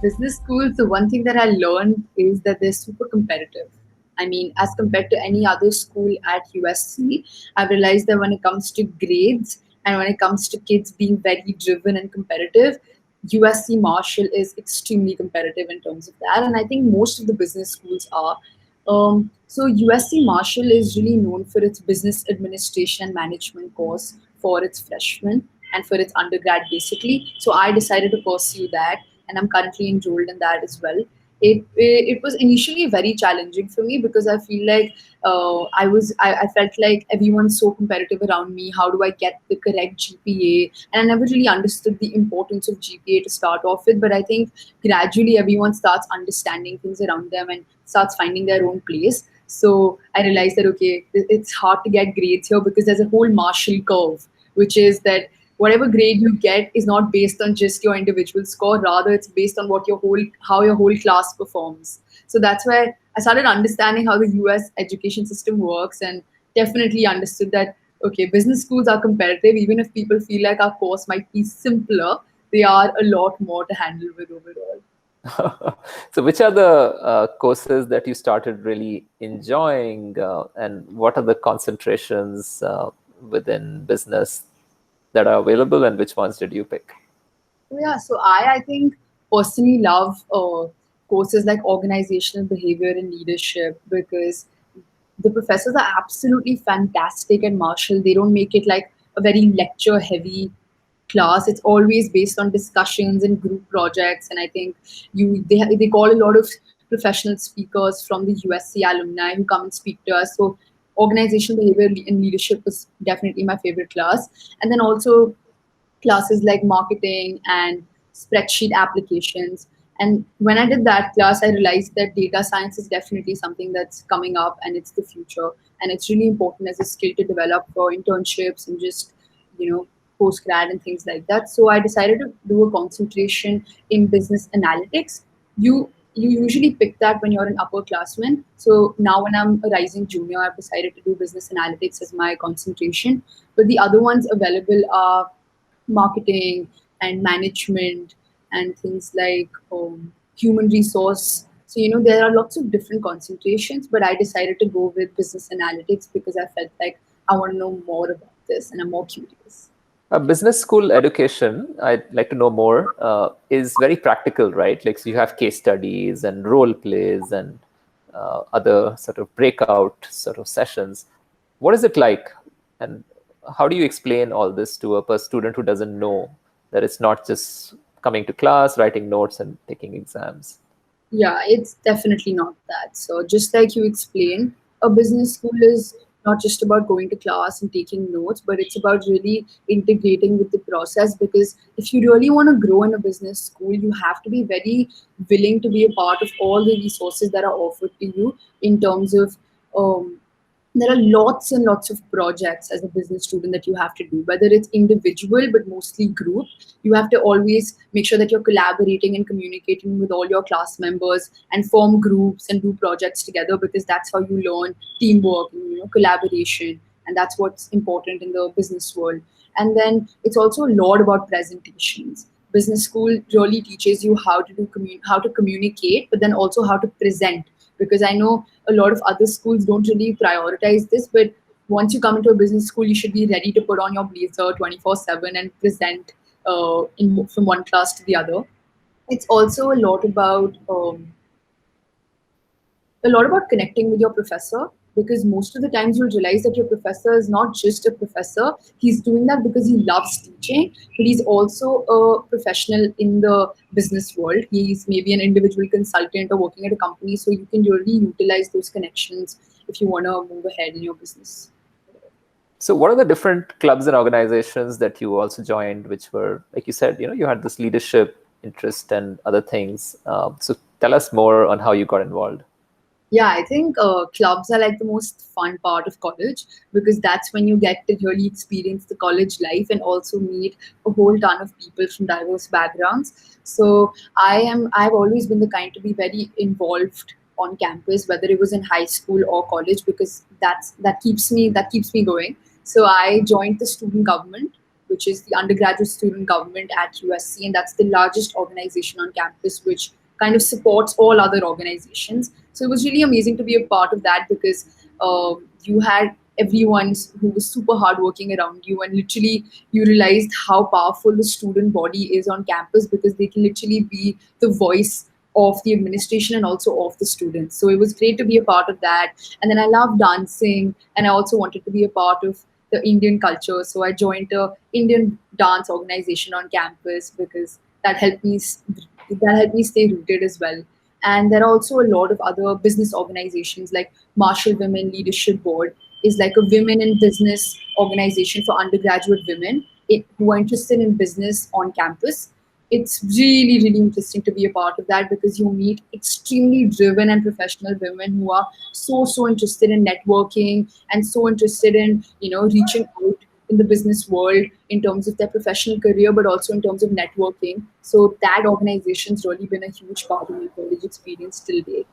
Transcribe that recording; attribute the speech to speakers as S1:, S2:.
S1: Business schools, the one thing that I learned is that they're super competitive. I mean, as compared to any other school at USC, I've realized that when it comes to grades and when it comes to kids being very driven and competitive, USC Marshall is extremely competitive in terms of that. And I think most of the business schools are. So USC Marshall is really known for its business administration and management course for its freshmen and for its undergrad basically. So I decided to pursue that, and I'm currently enrolled in that as well. It was initially very challenging for me because I feel like I felt like everyone's so competitive around me. How do I get the correct GPA? And I never really understood the importance of GPA to start off with. But I think gradually everyone starts understanding things around them and starts finding their own place. So I realized that okay, it's hard to get grades here because there's a whole Marshall curve, which is that whatever grade you get is not based on just your individual score, rather it's based on what how your whole class performs. So that's where I started understanding how the US education system works, and definitely understood that okay, business schools are competitive. Even if people feel like our course might be simpler, they are a lot more to handle with overall.
S2: So which are the courses that you started really enjoying, and what are the concentrations within business that are available, and which ones did you pick?
S1: Yeah, so I think personally love courses like organizational behavior and leadership because the professors are absolutely fantastic at Marshall. They don't make it like a very lecture heavy class. It's always based on discussions and group projects. And I think they call a lot of professional speakers from the USC alumni who come and speak to us. So organizational behavior and leadership was definitely my favorite class. And then also classes like marketing and spreadsheet applications. And when I did that class, I realized that data science is definitely something that's coming up and it's the future. And it's really important as a skill to develop for internships and just, post grad and things like that. So I decided to do a concentration in business analytics. You usually pick that when you're an upperclassman. So now when I'm a rising junior, I've decided to do business analytics as my concentration. But the other ones available are marketing and management and things like human resource. So, there are lots of different concentrations, but I decided to go with business analytics because I felt like I want to know more about this and I'm more curious.
S2: Business school education, I'd like to know more, is very practical, right? Like, so you have case studies and role plays and other sort of breakout sort of sessions. What is it like? And how do you explain all this to a student who doesn't know that it's not just coming to class, writing notes, and taking exams?
S1: Yeah, it's definitely not that. So, just like you explained, a business school is not just about going to class and taking notes, but it's about really integrating with the process. Because if you really want to grow in a business school, you have to be very willing to be a part of all the resources that are offered to you in terms of um, there are lots and lots of projects as a business student that you have to do, whether it's individual but mostly group. You have to always make sure that you're collaborating and communicating with all your class members and form groups and do projects together, because that's how you learn teamwork and collaboration, and that's what's important in the business world. And then it's also a lot about presentations. Business school really teaches you how to how to communicate, but then also how to present, because I know a lot of other schools don't really prioritize this, but once you come into a business school, you should be ready to put on your blazer 24/7 and present from one class to the other. It's also a lot about connecting with your professor, because most of the times you'll realize that your professor is not just a professor. He's doing that because he loves teaching, but he's also a professional in the business world. He's maybe an individual consultant or working at a company, so you can really utilize those connections if you want to move ahead in your business.
S2: So what are the different clubs and organizations that you also joined, which were, like you said, you had this leadership interest and other things. So tell us more on how you got involved.
S1: Yeah, I think clubs are like the most fun part of college, because that's when you get to really experience the college life and also meet a whole ton of people from diverse backgrounds. So I've always been the kind to be very involved on campus, whether it was in high school or college, because that keeps me going. So I joined the student government, which is the undergraduate student government at USC, and that's the largest organization on campus, which kind of supports all other organizations. So it was really amazing to be a part of that because you had everyone who was super hardworking around you, and literally you realized how powerful the student body is on campus because they can literally be the voice of the administration and also of the students. So it was great to be a part of that. And then I love dancing, and I also wanted to be a part of the Indian culture. So I joined a Indian dance organization on campus because that helped me stay rooted as well. And there are also a lot of other business organizations like Marshall Women Leadership Board is like a women in business organization for undergraduate women who are interested in business on campus. It's really, really interesting to be a part of that because you meet extremely driven and professional women who are so interested in networking and so interested in, reaching out in the business world in terms of their professional career, but also in terms of networking. So that organization's really been a huge part of my college experience till date.